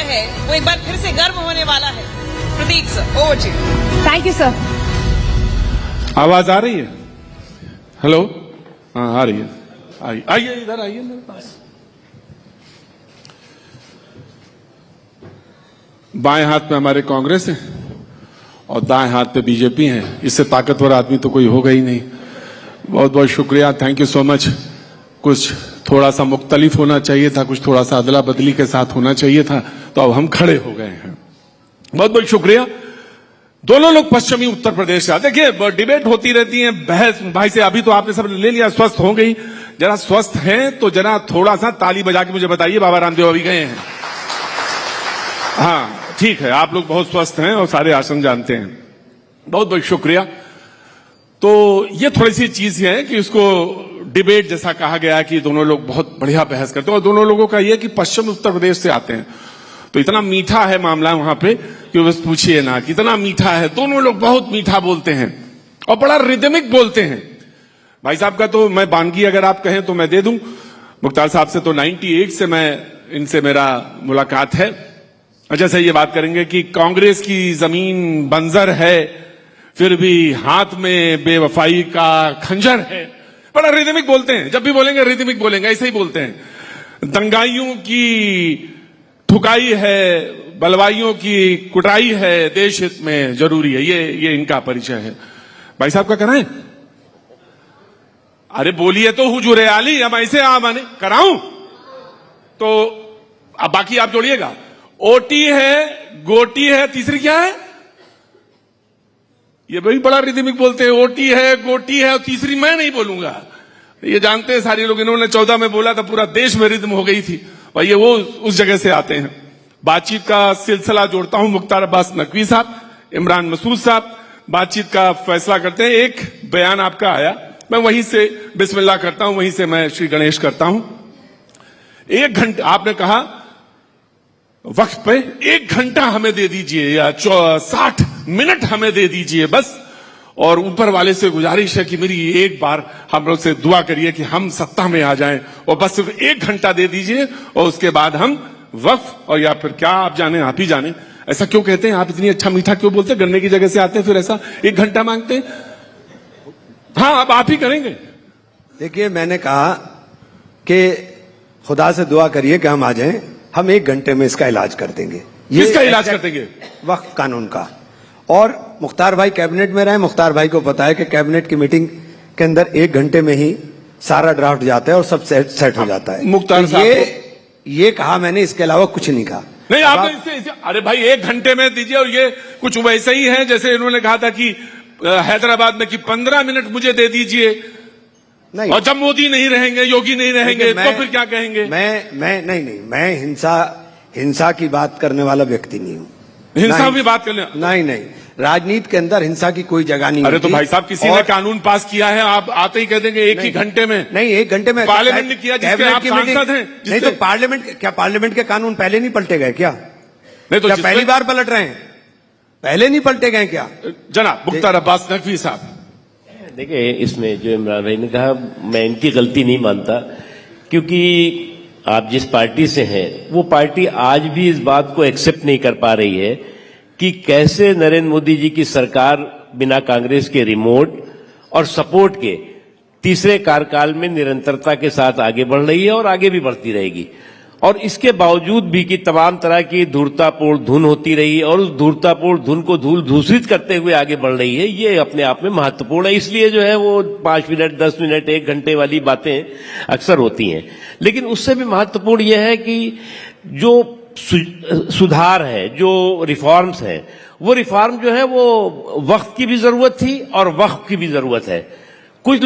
है वो एक बार फिर से गर्म होने वाला है। Prateek sir, over to you. Thank you sir. आवाज आ रही है? हेलो, हाँ आ रही है। आइए इधर आइए मेरे पास। बाएं हाथ में हमारे कांग्रेस है और दाएं हाथ पे बीजेपी है। इससे ताकतवर आदमी तो कोई होगा ही नहीं। बहुत बहुत शुक्रिया, थैंक यू सो मच। कुछ थोड़ा सा मुख्तलिफ होना चाहिए था, कुछ थोड़ा सा अदला बदली के साथ होना चाहिए था, तो अब हम खड़े हो गए हैं। बहुत बहुत शुक्रिया। दोनों लोग पश्चिमी उत्तर प्रदेश से। देखिए डिबेट होती रहती है, बहस भाई से अभी तो आपने सब ले लिया, स्वस्थ हो गई। जरा स्वस्थ हैं तो जरा थोड़ा सा ताली बजा के मुझे बताइए बाबा रामदेव अभी गए हैं? हाँ ठीक है, आप लोग बहुत स्वस्थ हैं और सारे आसन जानते हैं। बहुत बहुत शुक्रिया। तो ये थोड़ी सी चीज है कि इसको डिबेट जैसा कहा गया कि दोनों लोग बहुत बढ़िया बहस करते हैं और दोनों लोगों का ये कि पश्चिम उत्तर प्रदेश से आते हैं, तो इतना मीठा है मामला वहां पे कि बस पूछिए ना, कितना मीठा है। दोनों लोग बहुत मीठा बोलते हैं और बड़ा रिदमिक बोलते हैं। भाई साहब का तो मैं बानगी अगर आप कहें तो मैं दे दूं। मुख्तार साहब से तो 98 से मैं इनसे मेरा मुलाकात है। अच्छा से ये बात करेंगे कि कांग्रेस की जमीन बंजर है, फिर भी हाथ में बेवफाई का खंजर है। बड़ा रिदमिक बोलते हैं, जब भी बोलेंगे रिदमिक बोलेंगे, ऐसे ही बोलते हैं। दंगाइयों की ठुकाई है, बलवाइयों की कुटाई है, देश हित में जरूरी है, ये इनका परिचय है। भाई साहब का कराएं? अरे बोलिए तो हुजूर आली, अब ऐसे माने कराऊं तो अब बाकी आप जोड़िएगा। ओटी है, गोटी है, तीसरी क्या है? ये भी बड़ा रिदमिक बोलते हैं। ओटी है, गोटी है और तीसरी मैं नहीं बोलूंगा। ये जानते हैं सारे लोग, इन्होंने 14 में बोला था, पूरा देश में रिदम हो गई थी। और ये वो उस जगह से आते हैं। बातचीत का सिलसिला जोड़ता हूं। मुख्तार अब्बास नकवी साहब, इमरान मसूद साहब बातचीत का फैसला करते हैं। एक बयान आपका आया, मैं वहीं से बिस्मिल्लाह करता हूं, वहीं से मैं श्री गणेश करता हूं। 1 घंटा आपने कहा वक्त पे 1 घंटा हमें दे दीजिए या 60 मिनट हमें दे दीजिए बस, और ऊपर वाले से गुजारिश है कि मेरी एक बार हम लोग से दुआ करिए कि हम सत्ता में आ जाएं, और बस सिर्फ 1 घंटा दे दीजिए और उसके बाद हम वक्फ और या फिर क्या आप जाने, आप ही जाने। ऐसा क्यों कहते हैं आप? इतनी अच्छा मीठा क्यों बोलते हैं? गन्ने की जगह से आते हैं फिर ऐसा 1 घंटा मांगते हैं? हाँ अब आप ही करेंगे। देखिए मैंने कहा कि खुदा से दुआ करिए कि हम आ जाएं, हम 1 घंटे में इसका इलाज कर देंगे। किसका इलाज कर देंगे? वक्फ कानून का। और मुख्तार भाई कैबिनेट में रहे, मुख्तार भाई को पता है कि कैबिनेट की मीटिंग के अंदर 1 घंटे में ही सारा ड्राफ्ट जाता है और सब सेट हो जाता है। मुख्तार तो साहब ये कहा मैंने, इसके अलावा कुछ नहीं कहा। नहीं आपने इसे अरे भाई 1 घंटे में दीजिए, और ये कुछ वैसे ही है जैसे इन्होंने कहा था कि हैदराबाद में कि 15 मिनट मुझे दे दीजिए, नहीं। और जब मोदी नहीं रहेंगे, योगी नहीं रहेंगे तो फिर क्या कहेंगे? मैं हिंसा की बात करने वाला व्यक्ति नहीं हूं। हिंसा भी बात करने? नहीं, राजनीति के अंदर हिंसा की कोई जगह नहीं। अरे तो भाई साहब किसी ने कानून पास किया है, आप आते ही कह देंगे 1 ही घंटे में? नहीं 1 घंटे में पार्लियामेंट ने किया जिसके आप सांसद हैं। नहीं तो पार्लियामेंट के कानून पहले नहीं पलटे गए क्या? नहीं तो पहली बार पलट रहे हैं? पहले नहीं पलटे गए क्या? जनाब मुख्तार अब्बास नकवी साहब, देखिए इसमें जो इमरान भाई ने कहा, मैं इनकी गलती नहीं मानता, क्योंकि आप जिस पार्टी से हैं वो पार्टी आज भी इस बात को एक्सेप्ट नहीं कर पा रही है कि कैसे नरेंद्र मोदी जी की सरकार बिना कांग्रेस के रिमोट और सपोर्ट के तीसरे कार्यकाल में निरंतरता के साथ आगे बढ़ रही है और आगे भी बढ़ती रहेगी। और इसके बावजूद भी कि तमाम तरह की धूर्तापूर्ण धुन होती रही और उस धूर्तापूर्ण धुन को धूल दूषित करते हुए आगे बढ़ रही है, ये अपने आप में महत्वपूर्ण है। इसलिए जो है वो 5 मिनट 10 मिनट 1 घंटे वाली बातें अक्सर होती हैं। लेकिन उससे भी महत्वपूर्ण यह है कि जो सुधार है, जो रिफॉर्म्स हैं, वो रिफॉर्म जो है वो वक्त की भी जरूरत थी और वक्त की भी जरूरत है। कुछ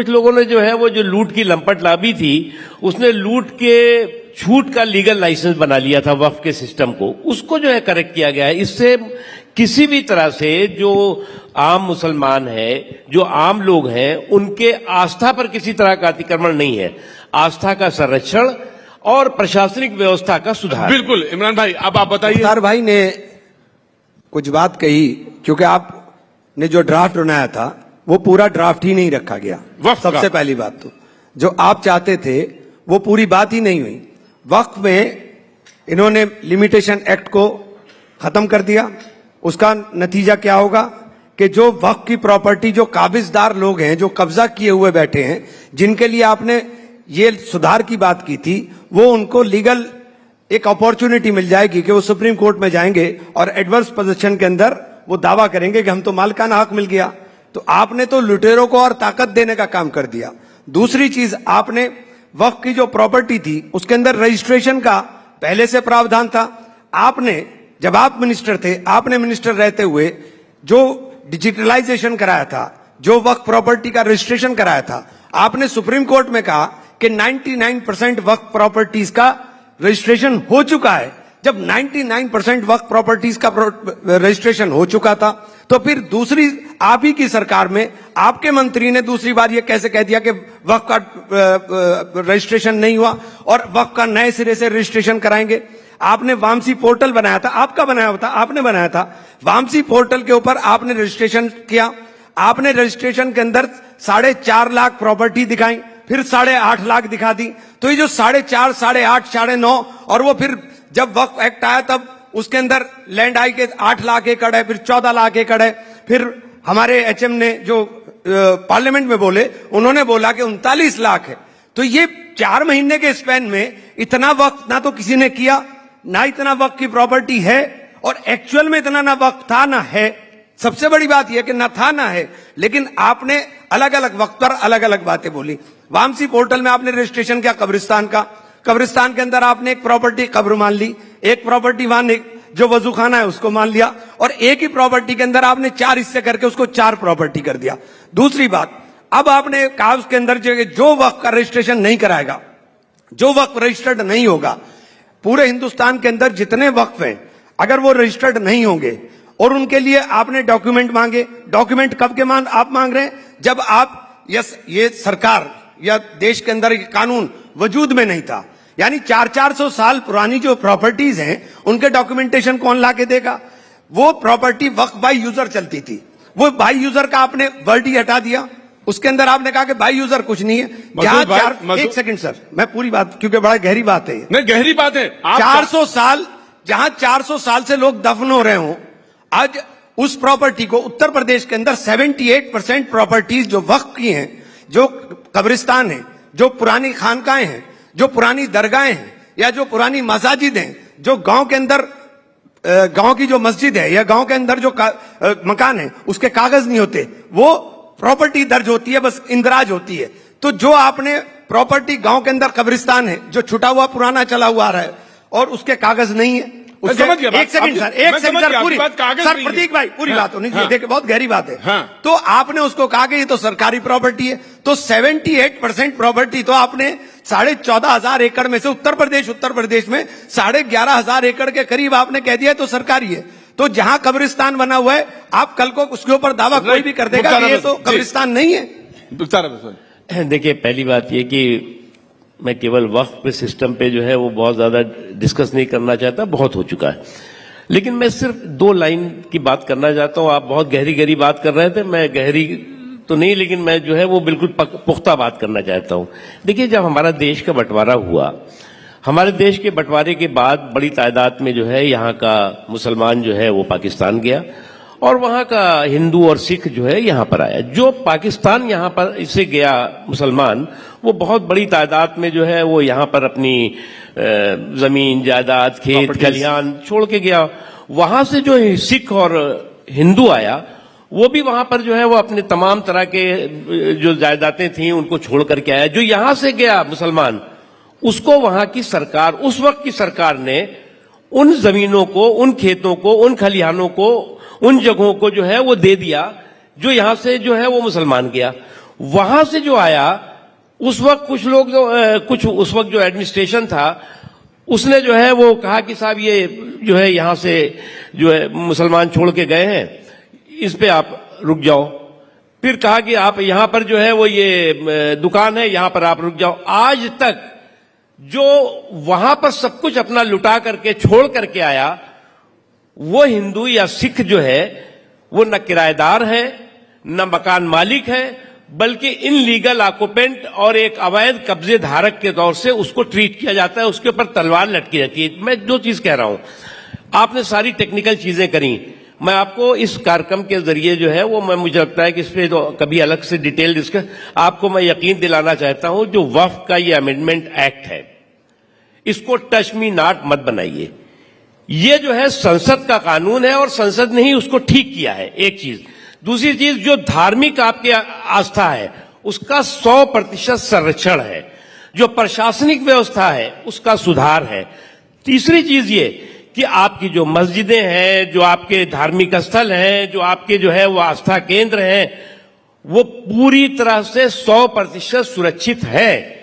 लोगों ने जो है वो जो लूट की लंपट लाभी थी, उसने लूट के छूट का लीगल लाइसेंस बना लिया था वक्फ के सिस्टम को, उसको जो है करेक्ट किया गया है। इससे किसी भी तरह से जो आम मुसलमान है, जो आम लोग हैं, उनके आस्था पर किसी तरह का अतिक्रमण नहीं है। आस्था का संरक्षण और प्रशासनिक व्यवस्था का सुधार। बिल्कुल इमरान भाई, अब आप बताइए। मुख्तार भाई ने कुछ बात कही, क्योंकि आपने जो ड्राफ्ट बनाया था वो पूरा ड्राफ्ट ही नहीं रखा गया। सबसे पहली बात तो जो आप चाहते थे वो पूरी बात ही नहीं हुई। वक्फ में इन्होंने लिमिटेशन एक्ट को खत्म कर दिया। उसका नतीजा क्या होगा कि जो वक्फ की प्रॉपर्टी, जो काबिजदार लोग हैं, जो कब्जा किए हुए बैठे हैं, जिनके लिए आपने ये सुधार की बात की थी, वो उनको लीगल एक अपॉर्चुनिटी मिल जाएगी कि वो सुप्रीम कोर्ट में जाएंगे और एडवर्स पोजीशन के अंदर वो दावा करेंगे कि हम तो मालिकाना हक मिल गया। तो आपने तो लुटेरों को और ताकत देने का काम कर दिया। दूसरी चीज, आपने वक्फ की जो प्रॉपर्टी थी उसके अंदर रजिस्ट्रेशन का पहले से प्रावधान था। आपने, जब आप मिनिस्टर थे, आपने मिनिस्टर रहते हुए जो डिजिटलाइजेशन कराया था, जो वक्फ प्रॉपर्टी का रजिस्ट्रेशन कराया था, आपने सुप्रीम कोर्ट में कहा कि 99% वक्फ प्रॉपर्टीज का रजिस्ट्रेशन हो चुका है। जब 99% वक्फ प्रॉपर्टीज का रजिस्ट्रेशन हो चुका था, तो फिर दूसरी आप ही की सरकार में आपके मंत्री ने दूसरी बार ये कैसे कह दिया कि वक्फ का रजिस्ट्रेशन नहीं हुआ और वक्फ का नए सिरे से रजिस्ट्रेशन कराएंगे। आपने वामसी पोर्टल बनाया था, आपका बनाया था, आपने बनाया था। वामसी पोर्टल के ऊपर आपने रजिस्ट्रेशन किया। आपने रजिस्ट्रेशन के अंदर 4.5 लाख प्रॉपर्टी दिखाई, फिर 8.5 लाख दिखा दी। तो ये जो 4.5, 8.5, 9.5 और वो फिर जब वक्फ एक्ट आया तब उसके अंदर लैंड आई के 8 लाख एकड़ है, फिर 14 लाख एकड़ है। फिर हमारे एचएम ने जो पार्लियामेंट में बोले, उन्होंने बोला कि 39 लाख है। तो ये 4 महीने के स्पैन में इतना वक्त ना तो किसी ने किया, ना इतना वक्त की प्रॉपर्टी है, और एक्चुअल में इतना ना वक्त था ना है। सबसे बड़ी बात यह कि ना था ना है, लेकिन आपने अलग अलग वक्त पर अलग अलग बातें बोली। वामसी पोर्टल में आपने रजिस्ट्रेशन किया कब्रिस्तान का, कब्रिस्तान के अंदर आपने एक प्रॉपर्टी कब्र मान ली, एक प्रॉपर्टी वहां जो वजूखाना है उसको मान लिया, और एक ही प्रॉपर्टी के अंदर आपने 4 हिस्से करके उसको 4 प्रॉपर्टी कर दिया। दूसरी बात, अब आपने कहा उसके अंदर जो वक्फ का रजिस्ट्रेशन नहीं कराएगा, जो वक्फ रजिस्टर्ड नहीं होगा, पूरे हिंदुस्तान के अंदर जितने वक्फ हैं, अगर वो रजिस्टर्ड नहीं होंगे और उनके लिए आपने डॉक्यूमेंट मांगे, डॉक्यूमेंट कब के आप मांग रहे हैं? जब आप ये सरकार या देश के अंदर ये कानून वजूद में नहीं था। यानी 400 साल पुरानी जो प्रॉपर्टीज हैं उनके डॉक्यूमेंटेशन कौन ला के देगा? वो प्रॉपर्टी वक्फ बाय यूजर चलती थी, वो बाय यूजर का आपने वर्ड ही हटा दिया। उसके अंदर आपने कहा कि बाय यूजर कुछ नहीं है। एक सेकंड सर, मैं पूरी बात, क्योंकि बड़ा गहरी बात है। नहीं, गहरी बात है। 400 साल, जहां 400 साल से लोग दफन हो रहे हों, आज उस प्रॉपर्टी को उत्तर प्रदेश के अंदर 78% प्रॉपर्टीज जो वक्फ की हैं, जो कब्रिस्तान है, जो पुरानी खानकाएं हैं, जो पुरानी दरगाहें हैं, या जो पुरानी मसाजिद हैं, जो गांव के अंदर गांव की जो मस्जिद है या गांव के अंदर जो मकान है उसके कागज नहीं होते, वो प्रॉपर्टी दर्ज होती है, बस इंदराज होती है। तो जो आपने प्रॉपर्टी गांव के अंदर कब्रिस्तान है जो छुटा हुआ पुराना चला हुआ आ रहा है और उसके कागज नहीं है, एक सेकंड सर, एक सेकंड सर, पूरी सर प्रतीक भाई पूरी बात होनी चाहिए। देखिए बहुत गहरी बात है। तो आपने उसको कहा कि ये तो सरकारी प्रॉपर्टी है, तो 78% प्रॉपर्टी तो आपने 14,500 एकड़ में से उत्तर प्रदेश में 11,500 एकड़ के करीब आपने कह दिया तो सरकारी है। तो जहां कब्रिस्तान बना हुआ है, आप कल को उसके ऊपर दावा कोई भी कर देगा कि ये तो कब्रिस्तान नहीं है। देखिए, पहली बात ये कि मैं केवल वक्फ सिस्टम पे जो है वो बहुत ज्यादा डिस्कस नहीं करना चाहता, बहुत हो चुका है। लेकिन मैं सिर्फ 2 लाइन की बात करना चाहता हूं। आप बहुत गहरी बात कर रहे थे, मैं गहरी तो नहीं, लेकिन मैं जो है वो बिल्कुल पुख्ता बात करना चाहता हूं। देखिए, जब हमारा देश का बंटवारा हुआ, हमारे देश के बंटवारे के बाद बड़ी तादाद में जो है यहाँ का मुसलमान जो है वो पाकिस्तान गया और वहां का हिंदू और सिख जो है यहाँ पर आया। जो पाकिस्तान यहाँ पर इसे गया मुसलमान, वो बहुत बड़ी तादाद में जो है वो यहाँ पर अपनी जमीन जायदाद खेत खलिहान छोड़ के गया। वहां से जो सिख और हिंदू आया, वो भी वहां पर जो है वो अपने तमाम तरह के जो जायदादें थी उनको छोड़ करके आया। जो यहां से गया मुसलमान, उसको वहां की सरकार, उस वक्त की सरकार ने उन जमीनों को, उन खेतों को, उन खलिहानों को, उन जगहों को जो है वो दे दिया जो यहां से जो है वो मुसलमान गया। वहां से जो आया, उस वक्त कुछ लोग कुछ उस वक्त जो एडमिनिस्ट्रेशन था उसने जो है वो कहा कि साहब ये जो है यहां से जो है मुसलमान छोड़ के गए हैं, इस पे आप रुक जाओ। फिर कहा कि आप यहां पर जो है वो ये दुकान है, यहां पर आप रुक जाओ। आज तक जो वहां पर सब कुछ अपना लुटा करके छोड़ करके आया, वो हिंदू या सिख जो है वो न किराएदार है, न मकान मालिक है, बल्कि इनलीगल ऑक्यूपेंट और एक अवैध कब्जे धारक के तौर से उसको ट्रीट किया जाता है, उसके ऊपर तलवार लटकी रहती है। मैं जो चीज कह रहा हूं, आपने सारी टेक्निकल चीजें करी, मैं आपको इस कार्यक्रम के जरिए जो है वो मुझे लगता है कि इस पे तो कभी अलग से डिटेल डिस्कस, आपको मैं यकीन दिलाना चाहता हूं, जो वक्फ का ये अमेंडमेंट एक्ट है, इसको टच मी नॉट मत बनाइए। ये जो है संसद का कानून है और संसद ने ही उसको ठीक किया है, एक चीज। दूसरी चीज, जो धार्मिक आपकी आस्था है उसका 100% संरक्षण है, जो प्रशासनिक व्यवस्था है उसका सुधार है। तीसरी चीज ये कि आपकी जो मस्जिदें हैं, जो आपके धार्मिक स्थल हैं, जो आपके जो है वो आस्था केंद्र हैं, वो पूरी तरह से 100% सुरक्षित है।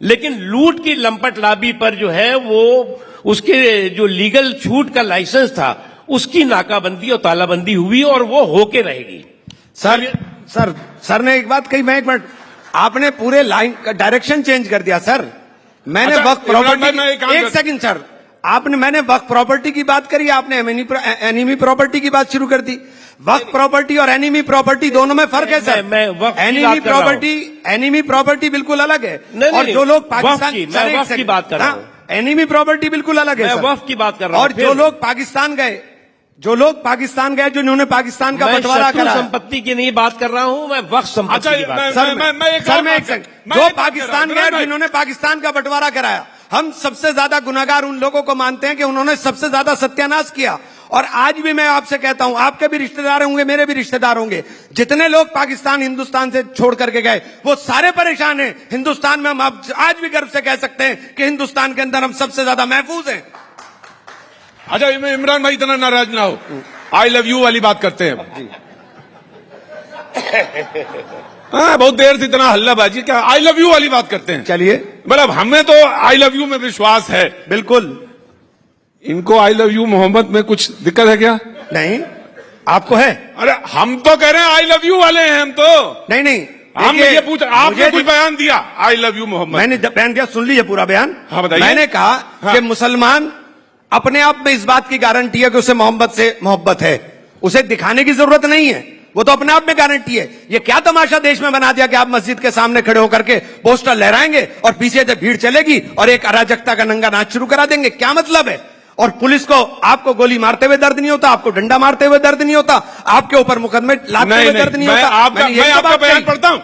लेकिन लूट की लंपट लाबी पर जो है वो उसके जो लीगल छूट का लाइसेंस था उसकी नाकाबंदी और तालाबंदी हुई और वो होके रहेगी। सर ने एक बात कही, मैं एक मिनट, आपने पूरे लाइन का डायरेक्शन चेंज कर दिया सर। मैंने अच्छा, वक्त प्रॉपर्टी, एक सेकंड सर, मैंने वक्त प्रॉपर्टी की बात करी, आपने एनिमी प्रॉपर्टी की बात शुरू कर दी। वक्त प्रॉपर्टी और एनिमी प्रॉपर्टी दोनों में फर्क है सर। मैं वक्त की बात कर रहा हूं। एनिमी प्रॉपर्टी बिल्कुल अलग है। और जो लोग पाकिस्तान, मैं वक्त की बात कर रहा हूं। एनिमी प्रॉपर्टी बिल्कुल अलग है। मैं वक्त की बात कर रहा हूं। और जो लोग पाकिस्तान गए, जो इन्होंने पाकिस्तान का बंटवारा करा, संपत्ति की नहीं बात कर रहा हूं, मैं वक्त संपत्ति की बात। जो पाकिस्तान गए, जिन्होंने पाकिस्तान का बंटवारा कराया, हम सबसे ज्यादा गुनाहगार उन लोगों को मानते हैं कि उन्होंने सबसे ज्यादा सत्यानाश किया। और आज भी मैं आपसे कहता हूं, आपके भी रिश्तेदार होंगे, मेरे भी रिश्तेदार होंगे, जितने लोग पाकिस्तान हिंदुस्तान से छोड़ करके गए वो सारे परेशान हैं। हिंदुस्तान में हम आज भी गर्व से कह सकते हैं कि हिंदुस्तान के अंदर हम सबसे ज्यादा महफूज हैं। अच्छा, इमरान भाई इतना नाराज ना हो, आई लव यू वाली बात करते हैं। हाँ, बहुत देर से इतना हल्लाबाजी, क्या आई लव यू वाली बात करते हैं। चलिए, मतलब हमें तो आई लव यू में विश्वास है, बिल्कुल। इनको आई लव यू मोहम्मद में कुछ दिक्कत है क्या? नहीं, आपको है? अरे हम तो कह रहे हैं आई लव यू वाले हैं हम तो। नहीं, हमने ये पूछा, आपने कुछ बयान दिया आई लव यू मोहम्मद? मैंने बयान दिया, सुन लीजिए पूरा बयान। हाँ, बताइए। मैंने कहा कि मुसलमान अपने आप में इस बात की गारंटी है कि उसे मोहम्मद से मोहब्बत है, उसे दिखाने की जरूरत नहीं है, वो तो अपने आप में गारंटी है। ये क्या तमाशा देश में बना दिया कि आप मस्जिद के सामने खड़े होकर के पोस्टर लहराएंगे और पीछे से भीड़ चलेगी और एक अराजकता का नंगा नाच शुरू करा देंगे, क्या मतलब है? और पुलिस को, आपको गोली मारते हुए दर्द नहीं होता, आपको डंडा मारते हुए दर्द नहीं होता, आपके ऊपर मुकदमे लादते हुए दर्द नहीं होता। मैं आपका बयान पढ़ता हूं।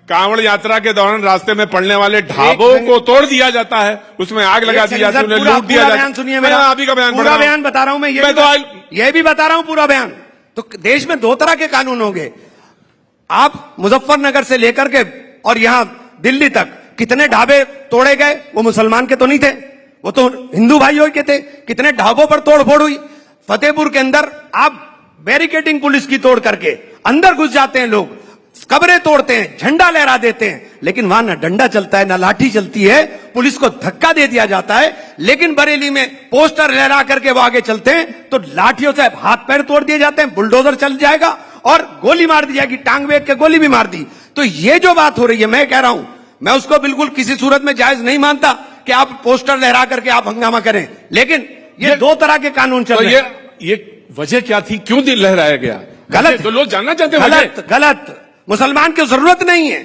कांवड़ यात्रा के दौरान रास्ते में पड़ने वाले ढाबों को तोड़ दिया जाता है, उसमें आग लगा दी जाती है, उन्हें लूट दिया जाता है। बयान सुनिए मेरा, अभी का बयान पूरा बयान बता रहा हूं मैं, ये भी बता रहा हूं पूरा बयान। तो देश में दो तरह के कानून होंगे। आप मुजफ्फरनगर से लेकर के और यहां दिल्ली तक कितने ढाबे तोड़े गए, वो मुसलमान के तो नहीं थे, वो तो हिंदू भाइयों के थे। कितने ढाबों पर तोड़फोड़ हुई। फतेहपुर के अंदर आप बैरिकेडिंग पुलिस की तोड़ करके अंदर घुस जाते हैं लोग, कब्रें तोड़ते हैं, झंडा लहरा देते हैं, लेकिन वहां ना डंडा चलता है ना लाठी चलती है, पुलिस को धक्का दे दिया जाता है। लेकिन बरेली में पोस्टर लहरा करके वो आगे चलते हैं तो लाठियों से हाथ पैर तोड़ दिए जाते हैं, बुलडोजर चल जाएगा और गोली मार दी जाएगी, टांग बेच के गोली भी मार दी। तो ये जो बात हो रही है, मैं कह रहा हूं, मैं उसको बिल्कुल किसी सूरत में जायज नहीं मानता कि आप पोस्टर लहरा करके आप हंगामा करें, लेकिन ये दो तरह के कानून चल रहे हैं। ये वजह क्या थी, क्यों दिल लहराया गया? गलत, तो लोग जानना चाहते हैं। गलत। मुसलमान की जरूरत नहीं है,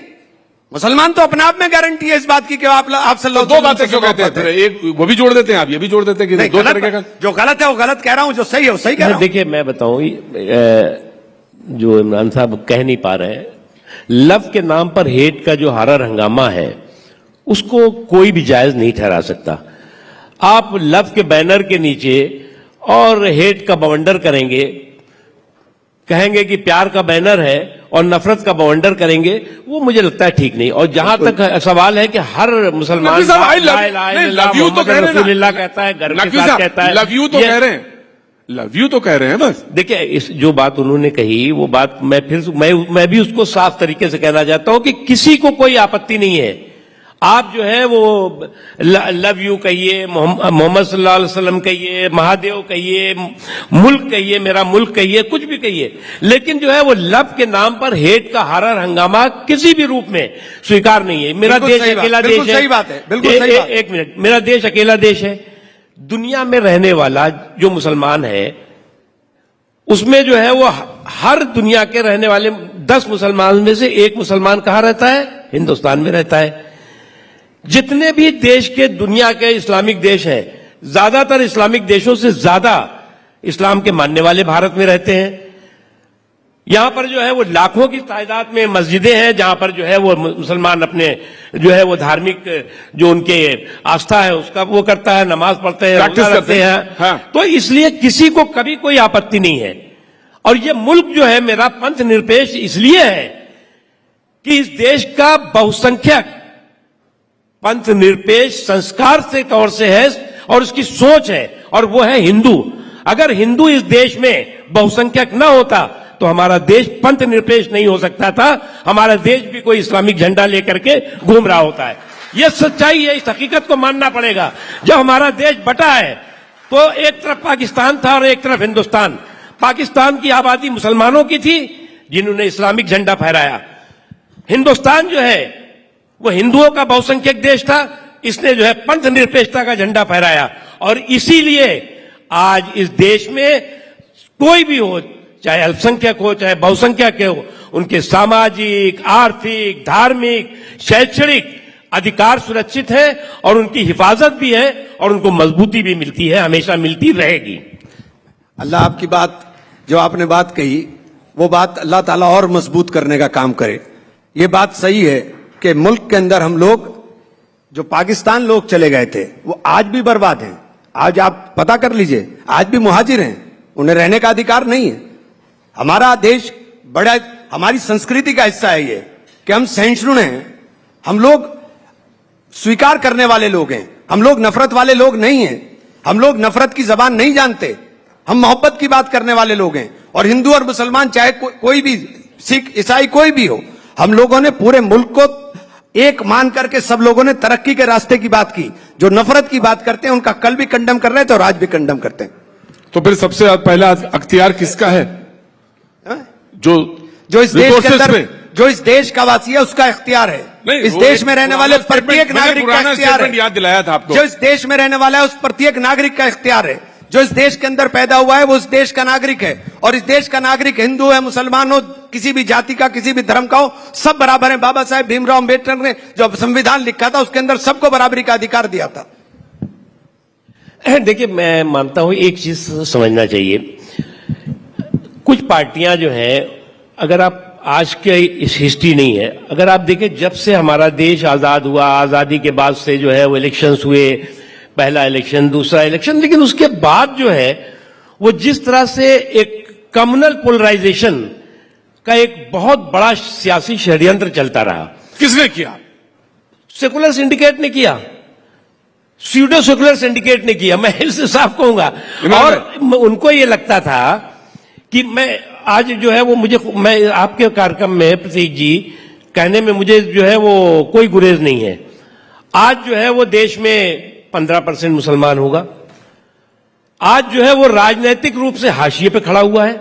मुसलमान तो अपने आप में गारंटी है इस बात की कि आपसे तो दो बातें क्यों कहते हैं? एक वो भी जोड़ देते हैं, आप ये भी जोड़ देते हैं कि दो तरह का। जो गलत है वो गलत कह रहा हूं, जो सही है वो सही कह रहा हूं। देखिए, मैं बताऊं, जो इमरान साहब कह नहीं पा रहे हैं, लव के नाम पर हेट का जो हारा हंगामा है उसको कोई भी जायज नहीं ठहरा सकता। आप लव के बैनर के नीचे और हेट का बवंडर करेंगे, कहेंगे कि प्यार का बैनर है और नफरत का बवंडर करेंगे, वो मुझे लगता है ठीक नहीं। और जहां तक सवाल है कि हर मुसलमान लव यू तो कह रहे हैं, कहता है, गर्व के साथ कहता है, लव यू तो कह रहे हैं, लव यू तो कह रहे हैं बस। देखिए, इस जो बात उन्होंने कही वो बात मैं भी उसको साफ तरीके से कहना चाहता हूं कि किसी को कोई आपत्ति नहीं है। आप जो है वो लव यू कहिए, मोहम्मद सल्लल्लाहु अलैहि वसल्लम कहिए, महादेव कहिए, मुल्क कहिए, मेरा मुल्क कहिए, कुछ भी कहिए, लेकिन जो है वो लव के नाम पर हेट का हारा हंगामा किसी भी रूप में स्वीकार नहीं है। मेरा देश अकेला देश है। सही बात है, बिल्कुल सही बात। एक मिनट, मेरा देश अकेला देश है। दुनिया में रहने वाला जो मुसलमान है उसमें जो है वो हर दुनिया के रहने वाले 10 मुसलमान में से 1 मुसलमान कहां रहता है? हिंदुस्तान में रहता है। जितने भी देश के दुनिया के इस्लामिक देश हैं, ज्यादातर इस्लामिक देशों से ज्यादा इस्लाम के मानने वाले भारत में रहते हैं। यहां पर जो है वो लाखों की तादाद में मस्जिदें हैं जहां पर जो है वो मुसलमान अपने जो है वो धार्मिक जो उनके आस्था है उसका वो करता है, नमाज पढ़ते हैं, प्रैक्टिस रोजा करते रखते हैं। हैं। हाँ। तो इसलिए किसी को कभी कोई आपत्ति नहीं है। और ये मुल्क जो है मेरा पंथ निरपेक्ष इसलिए है कि इस देश का बहुसंख्यक पंथ निरपेक्ष संस्कार से तौर से है और उसकी सोच है, और वो है हिंदू। अगर हिंदू इस देश में बहुसंख्यक न होता तो हमारा देश पंथ निरपेक्ष नहीं हो सकता था, हमारा देश भी कोई इस्लामिक झंडा लेकर के घूम रहा होता है। यह सच्चाई है, इस हकीकत को मानना पड़ेगा। जब हमारा देश बटा है तो एक तरफ पाकिस्तान था और एक तरफ हिंदुस्तान। पाकिस्तान की आबादी मुसलमानों की थी जिन्होंने इस्लामिक झंडा फहराया। हिंदुस्तान जो है वो हिंदुओं का बहुसंख्यक देश था, इसने जो है पंथ निरपेक्षता का झंडा फहराया। और इसीलिए आज इस देश में कोई भी हो, चाहे अल्पसंख्यक हो चाहे बहुसंख्यक हो, उनके सामाजिक, आर्थिक, धार्मिक, शैक्षणिक अधिकार सुरक्षित है और उनकी हिफाजत भी है और उनको मजबूती भी मिलती है, हमेशा मिलती रहेगी। अल्लाह आपकी बात जो आपने बात कही वो बात अल्लाह ताला और मजबूत करने का काम करे। ये बात सही है कि मुल्क के अंदर हम लोग जो पाकिस्तान लोग चले गए थे वो आज भी बर्बाद हैं। आज आप पता कर लीजिए, आज भी मुहाजिर हैं, उन्हें रहने का अधिकार नहीं है। हमारा देश बड़ा, हमारी संस्कृति का हिस्सा है ये कि हम सहिष्णु हैं, हम लोग स्वीकार करने वाले लोग हैं, हम लोग नफरत वाले लोग नहीं हैं, हम लोग नफरत की जबान नहीं जानते, हम मोहब्बत की बात करने वाले लोग हैं। और हिंदू और मुसलमान चाहे कोई भी, सिख ईसाई कोई भी हो, हम लोगों ने पूरे मुल्क को एक मान करके सब लोगों ने तरक्की के रास्ते की बात की। जो नफरत की बात करते हैं उनका कल भी कंडम कर रहे थे और आज भी कंडम करते हैं। तो फिर सबसे पहला अख्तियार किसका है? जो इस देश के अंदर, जो इस देश का वासी है उसका इख्तियार है। इस देश में रहने वाले प्रत्येक नागरिक का इख्तियार है। याद दिलाया था आपको। जो इस देश में रहने वाला है उस प्रत्येक नागरिक का इख्तियार है। जो इस देश के अंदर पैदा हुआ है वो इस देश का नागरिक है। और इस देश का नागरिक हिंदू है, मुसलमान हो, किसी भी जाति का, किसी भी धर्म का हो, सब बराबर है। बाबा साहेब भीमराव अम्बेडकर ने जो संविधान लिखा था उसके अंदर सबको बराबरी का अधिकार दिया था। देखिए, मैं मानता हूं एक चीज समझना चाहिए। कुछ पार्टियां जो हैं, अगर आप आज के इस हिस्ट्री नहीं है, अगर आप देखें जब से हमारा देश आजाद हुआ, आजादी के बाद से जो है वो इलेक्शंस हुए, पहला इलेक्शन, दूसरा इलेक्शन, लेकिन उसके बाद जो है वो जिस तरह से एक कम्युनल पोलराइजेशन का एक बहुत बड़ा सियासी षड्यंत्र चलता रहा। किसने किया? सेकुलर सिंडिकेट ने किया, स्यूडो सेकुलर सिंडिकेट ने किया, मैं इससे साफ कहूंगा। और उनको ये लगता था कि मैं आज जो है वो मैं आपके कार्यक्रम में प्रतीक जी कहने में मुझे जो है वो कोई गुरेज नहीं है। आज जो है वो देश में 15% मुसलमान होगा। आज जो है वो राजनीतिक रूप से हाशिए पे खड़ा हुआ है।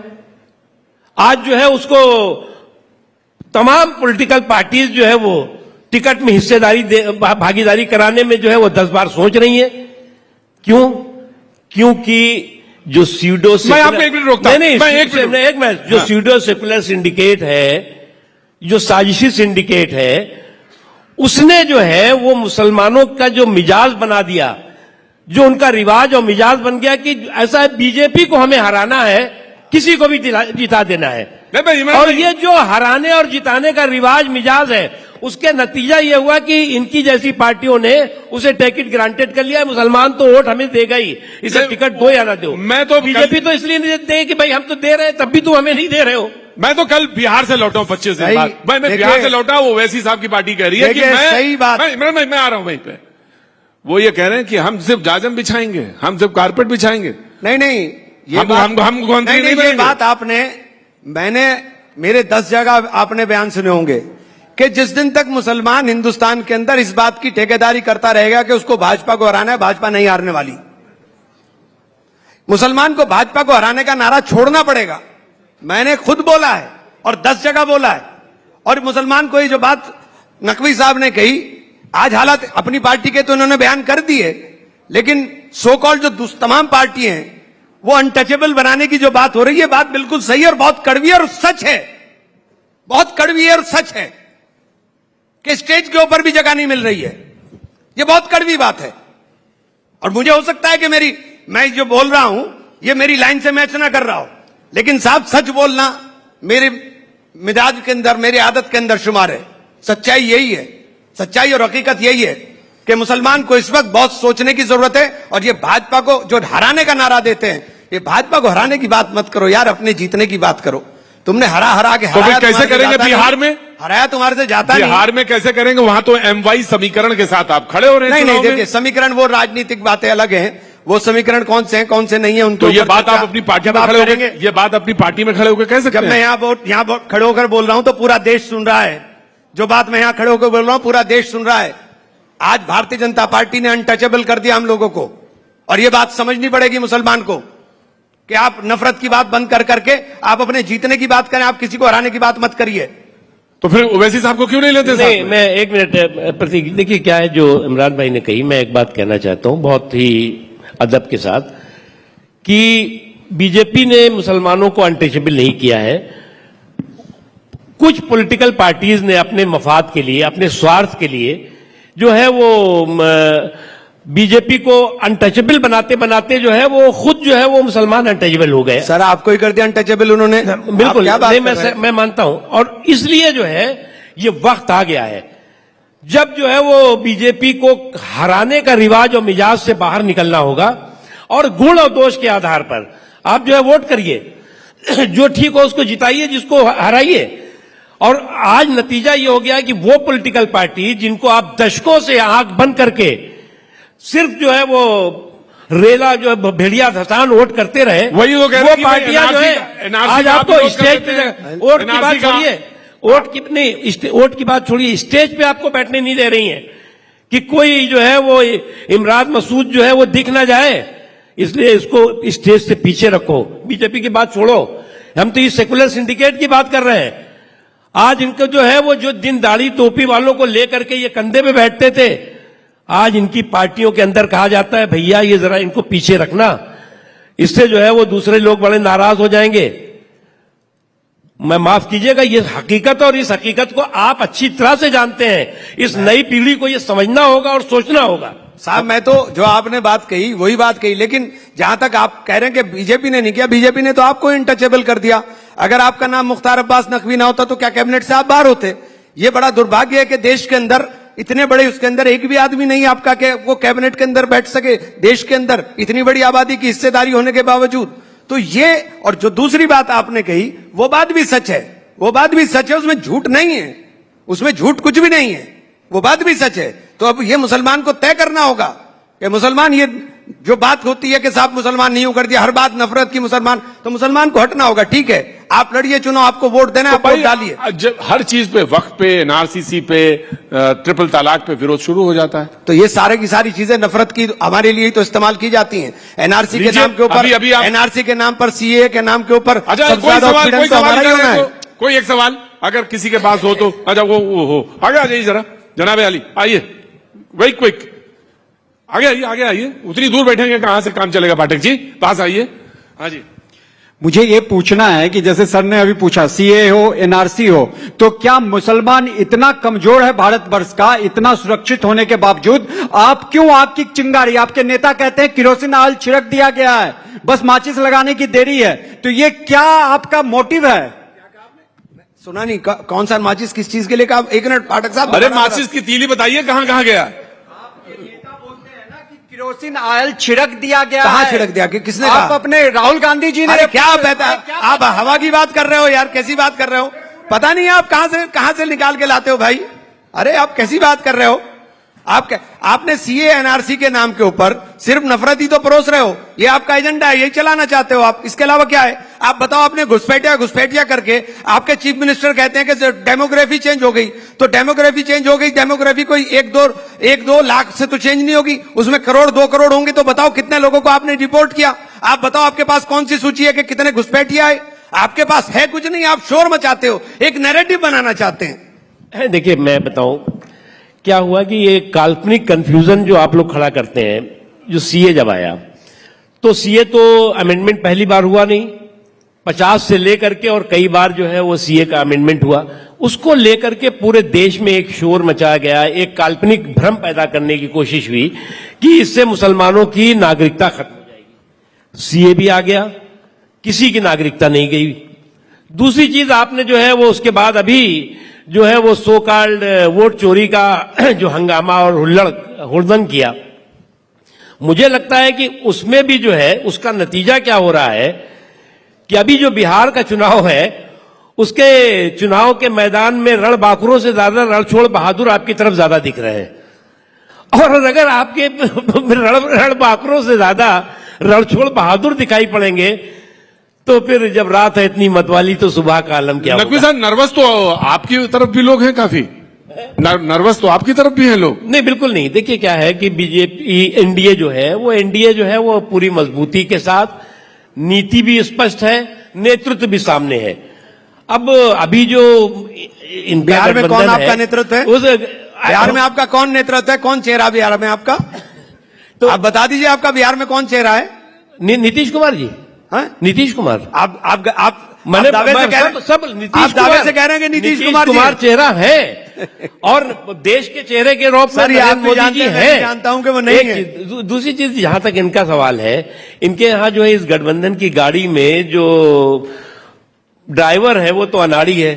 आज जो है उसको तमाम पॉलिटिकल पार्टीज जो है वो टिकट में हिस्सेदारी भागीदारी कराने में जो है वो 10 बार सोच रही है। क्यों? क्योंकि जो स्यूडो मैं आपको एक मिनट रोकता हूं। एक मिनट, जो स्यूडो सेकुलर सिंडिकेट है, जो साजिशी सिंडिकेट है, उसने जो है वो मुसलमानों का जो मिजाज बना दिया, जो उनका रिवाज और मिजाज बन गया कि ऐसा है बीजेपी को हमें हराना है, किसी को भी जिता देना है। और ये जो हराने और जिताने का रिवाज मिजाज है, उसके नतीजा ये हुआ कि इनकी जैसी पार्टियों ने उसे टिकट ग्रांटेड कर लिया। मुसलमान तो वोट हमें देगा ही, इसे टिकट दो या ना दो। मैं तो बीजेपी तो इसलिए नहीं देते कि भाई हम तो दे रहे हैं, तब भी तुम हमें नहीं दे रहे हो। मैं तो कल बिहार से लौटा हूं 25 दिन बाद। मैं बिहार से लौटा, वो वैसी साहब की पार्टी कह रही है कि सही बात, मैं आ रहा हूं वहीं पे। वो ये कह रहे हैं कि हम सिर्फ जाजम बिछाएंगे, हम सिर्फ कारपेट बिछाएंगे। नहीं, ये बात आपने, मैंने मेरे 10 जगह आपने बयान सुने होंगे कि जिस दिन तक मुसलमान हिंदुस्तान के अंदर इस बात की ठेकेदारी करता रहेगा कि उसको भाजपा को हराना है, भाजपा नहीं हारने वाली। मुसलमान को भाजपा को हराने का नारा छोड़ना पड़ेगा। मैंने खुद बोला है और 10 जगह बोला है। और मुसलमान को ये जो बात नकवी साहब ने कही, आज हालात अपनी पार्टी के तो उन्होंने बयान कर दिए, लेकिन सो कॉल्ड जो तमाम पार्टी हैं वो अनटचेबल बनाने की जो बात हो रही है, बात बिल्कुल सही और बहुत कड़वी और सच है। बहुत कड़वी है और सच है कि स्टेज के ऊपर भी जगह नहीं मिल रही है। ये बहुत कड़वी बात है। और मुझे हो सकता है कि मैं जो बोल रहा हूं ये मेरी लाइन से मैच ना कर रहा हूं, लेकिन साहब सच बोलना मेरे मिजाज के अंदर, मेरी आदत के अंदर शुमार है। सच्चाई यही है, सच्चाई और हकीकत यही है कि मुसलमान को इस वक्त बहुत सोचने की जरूरत है। और ये भाजपा को जो हराने का नारा देते हैं, ये भाजपा को हराने की बात मत करो यार, अपने जीतने की बात करो। तुमने हरा के तो फिर कैसे करेंगे बिहार में? हराया तुम्हारे से जाता नहीं। बिहार में कैसे करेंगे? वहां तो MY समीकरण के साथ आप खड़े हो रहे हैं। नहीं, देखिए समीकरण वो राजनीतिक बातें अलग हैं, वो समीकरण कौन से हैं कौन से नहीं है उनको। तो ये बात आप अपनी पार्टी में खड़े होकर, ये बात अपनी पार्टी में खड़े होकर कैसे? जब मैं यहाँ खड़े होकर बोल रहा हूं तो पूरा देश सुन रहा है। जो बात मैं यहाँ खड़े होकर बोल रहा हूं पूरा देश सुन रहा है। आज भारतीय जनता पार्टी ने अनटचेबल कर दिया हम लोगों को, और ये बात समझनी पड़ेगी मुसलमान को कि आप नफरत की बात बंद कर करके आप अपने जीतने की बात करें, आप किसी को हराने की बात मत करिए। तो फिर ओवैसी साहब को क्यों नहीं लेते? नहीं, मैं एक मिनट प्रतीक, देखिए क्या है जो इमरान भाई ने कही, मैं एक बात कहना चाहता हूं बहुत ही अदब के साथ कि बीजेपी ने मुसलमानों को अनटचेबल नहीं किया है। कुछ पॉलिटिकल पार्टीज ने अपने मफाद के लिए, अपने स्वार्थ के लिए जो है वो बीजेपी को अनटचेबल बनाते बनाते जो है वो खुद जो है वो मुसलमान अनटचेबल हो गए। सर आपको ही कर दिया अनटचेबल उन्होंने। बिल्कुल नहीं, मैं मानता हूं। और इसलिए जो है ये वक्त आ गया है जब जो है वो बीजेपी को हराने का रिवाज और मिजाज से बाहर निकलना होगा, और गुण और दोष के आधार पर आप जो है वोट करिए, जो ठीक हो उसको जिताइए, जिसको हराइए। और आज नतीजा ये हो गया कि वो पॉलिटिकल पार्टी जिनको आप दशकों से आंख बंद करके सिर्फ जो है वो रेला जो है भेड़िया धसान वोट करते रहे, वही वो पार्टियां जो है आज आपको स्टेज पे वोट की बात छोड़िए, वोट की बात छोड़िए, स्टेज पे आपको बैठने नहीं दे रही हैं कि कोई जो है वो इमरान मसूद जो है वो दिख ना जाए, इसलिए इसको स्टेज से पीछे रखो। बीजेपी की बात छोड़ो, हम तो इस सेकुलर सिंडिकेट की बात कर रहे हैं। आज इनको जो है वो जो दिन दाढ़ी टोपी वालों को लेकर के ये कंधे पे बैठते थे, आज इनकी पार्टियों के अंदर कहा जाता है भैया ये जरा इनको पीछे रखना, इससे जो है वो दूसरे लोग बड़े नाराज हो जाएंगे। मैं माफ कीजिएगा, ये हकीकत, और इस हकीकत को आप अच्छी तरह से जानते हैं। इस नई पीढ़ी को ये समझना होगा और सोचना होगा। साहब मैं तो जो आपने बात कही वही बात कही, लेकिन जहां तक आप कह रहे हैं कि बीजेपी ने नहीं किया, बीजेपी ने तो आपको इनटचेबल कर दिया। अगर आपका नाम मुख्तार अब्बास नकवी ना होता तो क्या कैबिनेट से आप बाहर होते? ये बड़ा दुर्भाग्य है कि देश के अंदर इतने बड़े, उसके अंदर एक भी आदमी नहीं आपका कि वो कैबिनेट के अंदर बैठ सके, देश के अंदर इतनी बड़ी आबादी की हिस्सेदारी होने के बावजूद। तो ये, और जो दूसरी बात आपने कही वो बात भी सच है, वो बात भी सच है, उसमें झूठ नहीं है, उसमें झूठ कुछ भी नहीं है, वो बात भी सच है। तो अब ये मुसलमान को तय करना होगा कि मुसलमान, ये जो बात होती है कि साहब मुसलमान नहीं कर दिया, हर बात नफरत की मुसलमान, तो मुसलमान को हटना होगा। ठीक है, आप लड़िए चुनाव, आपको वोट देना है, आप वोट डालिए। हर चीज पे, वक्त पे, NRCC पे, ट्रिपल तलाक पे विरोध शुरू हो जाता है। तो ये सारे की सारी चीजें नफरत की हमारे लिए तो इस्तेमाल की जाती हैं। NRC के नाम के ऊपर, NRC के नाम पर, CA के नाम के ऊपर। अच्छा, कोई एक सवाल अगर किसी के पास हो तो, अच्छा वो हो आगे आ जाइए जरा, जनाब अली आइए, वही क्विक आगे आइए, उतनी दूर बैठेंगे कहां से काम चलेगा? पाठक जी पास आइए। हाँ जी, मुझे ये पूछना है कि जैसे सर ने अभी पूछा CA हो, NRC हो, तो क्या मुसलमान इतना कमजोर है भारतवर्ष का, इतना सुरक्षित होने के बावजूद आप क्यों आपकी चिंगारी, आपके नेता कहते हैं किरोसिन ऑयल छिड़क दिया गया है, बस माचिस लगाने की देरी है, तो ये क्या आपका मोटिव है? सुना नहीं, कौन सा माचिस किस चीज के लिए कहा? एक मिनट पाठक साहब, अरे माचिस की तीली बताइए कहां गया? किरोसिन ऑयल छिड़क दिया गया है। कहां छिड़क दिया? किसने कहा? आप अपने राहुल गांधी जी ने। अरे क्या कहता है, आप हवा की बात कर रहे हो यार, कैसी बात कर रहे हो? पता नहीं आप कहां से निकाल के लाते हो भाई। अरे आप कैसी बात कर रहे हो? आपने CA NRC के नाम के ऊपर सिर्फ नफरत ही तो परोस रहे हो, ये आपका एजेंडा है, यही चलाना चाहते हो आप, इसके अलावा क्या है? आप बताओ, आपने घुसपैठिया करके आपके चीफ मिनिस्टर कहते हैं कि डेमोग्राफी चेंज हो गई, तो डेमोग्राफी चेंज हो गई, डेमोग्राफी कोई एक दो लाख से तो चेंज नहीं होगी, उसमें करोड़ 2 करोड़ होंगे, तो बताओ कितने लोगों को आपने रिपोर्ट किया? आप बताओ, आपके पास कौन सी सूची है कि कितने घुसपैठिया है? आपके पास है कुछ नहीं, आप शोर मचाते हो, एक नैरेटिव बनाना चाहते हैं। देखिए मैं बताऊं क्या हुआ कि ये काल्पनिक कंफ्यूजन जो आप लोग खड़ा करते हैं, जो CA जब आया तो CA तो अमेंडमेंट पहली बार हुआ नहीं, 50 से लेकर के, और कई बार जो है वो सीए का अमेंडमेंट हुआ, उसको लेकर के पूरे देश में एक शोर मचा गया, एक काल्पनिक भ्रम पैदा करने की कोशिश हुई कि इससे मुसलमानों की नागरिकता खत्म हो जाएगी। सीए भी आ गया, किसी की नागरिकता नहीं गई। दूसरी चीज आपने जो है वो उसके बाद अभी जो है वो सो कॉल्ड वोट चोरी का जो हंगामा और हुड़दंग किया, मुझे लगता है कि उसमें भी जो है उसका नतीजा क्या हो रहा है कि अभी जो बिहार का चुनाव है उसके चुनाव के मैदान में रणबांकुरों से ज्यादा रणछोड़ बहादुर आपकी तरफ ज्यादा दिख रहे हैं। और अगर आपके रणबांकुरों से ज्यादा रणछोड़ बहादुर दिखाई पड़ेंगे तो फिर जब रात है इतनी मतवाली तो सुबह का आलम क्या नकवी होगा? साहब, नर्वस तो आपकी तरफ भी लोग हैं काफी, नर्वस तो आपकी तरफ भी हैं लोग। नहीं, बिल्कुल नहीं। देखिए क्या है कि बीजेपी एनडीए जो है वो पूरी मजबूती के साथ, नीति भी स्पष्ट है, नेतृत्व भी सामने है। अब अभी जो इनका बिहार में कौन गठबंधन आपका है, नेतृत्व है? उस बिहार में आपका कौन नेतृत्व है? कौन चेहरा बिहार में आपका? तो आप बता दीजिए आपका बिहार में कौन चेहरा है? नीतीश कुमार जी, हाँ? नीतीश कुमार। आप मैंने दावे से कह रहे हैं, सब नीतीश आप दावे कुमार- से कह रहे हैं कि नीतीश कुमार जी चेहरा है और देश के चेहरे के रूप में सर, ये आप नरेंद्र भी मोदी जानते जी हैं, मैं हैं। भी जानता हूं कि वो नहीं एक है। चीज- दूसरी चीज जहां तक इनका सवाल है, इनके यहां जो है इस गठबंधन की गाड़ी में जो ड्राइवर है वो तो अनाड़ी है,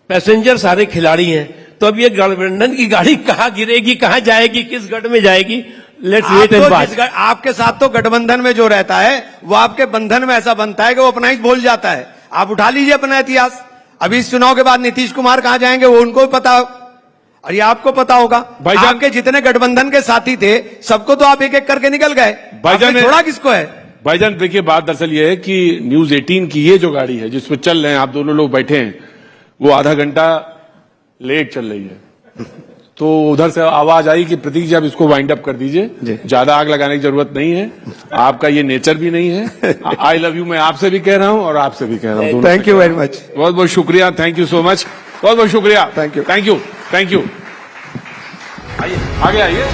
पैसेंजर सारे खिलाड़ी हैं। तो अब ये गठबंधन की गाड़ी कहां गिरेगी, कहां जाएगी, किस गढ़ में जाएगी? Let's wait and watch. आपके साथ तो गठबंधन में जो रहता है वो आपके बंधन में ऐसा बनता है कि वो अपना ही भूल जाता है। आप उठा लीजिए अपना इतिहास। अभी इस चुनाव के बाद नीतीश कुमार कहां जाएंगे वो उनको भी पता, और ये आपको पता होगा। भाईजान- आपके जितने गठबंधन के साथी थे सबको तो आप एक एक करके निकल गए, भाईजान आपने ने- छोड़ा किसको है? भाईजान देखिए, बात दरअसल ये है कि न्यूज 18 की ये जो गाड़ी है जिसमें चल रहे हैं आप दोनों लोग बैठे हैं, वो आधा घंटा लेट चल रही है। तो उधर से आवाज आई कि प्रतीक जी आप इसको वाइंड अप कर दीजिए, ज्यादा आग लगाने की जरूरत नहीं है, आपका ये नेचर भी नहीं है। आई लव यू मैं आपसे भी कह रहा हूं और आपसे भी कह रहा हूं। Thank you very much. बहुत बहुत शुक्रिया, थैंक यू सो मच, बहुत बहुत शुक्रिया, Thank you. Thank you, thank you. आइए आगे आइए।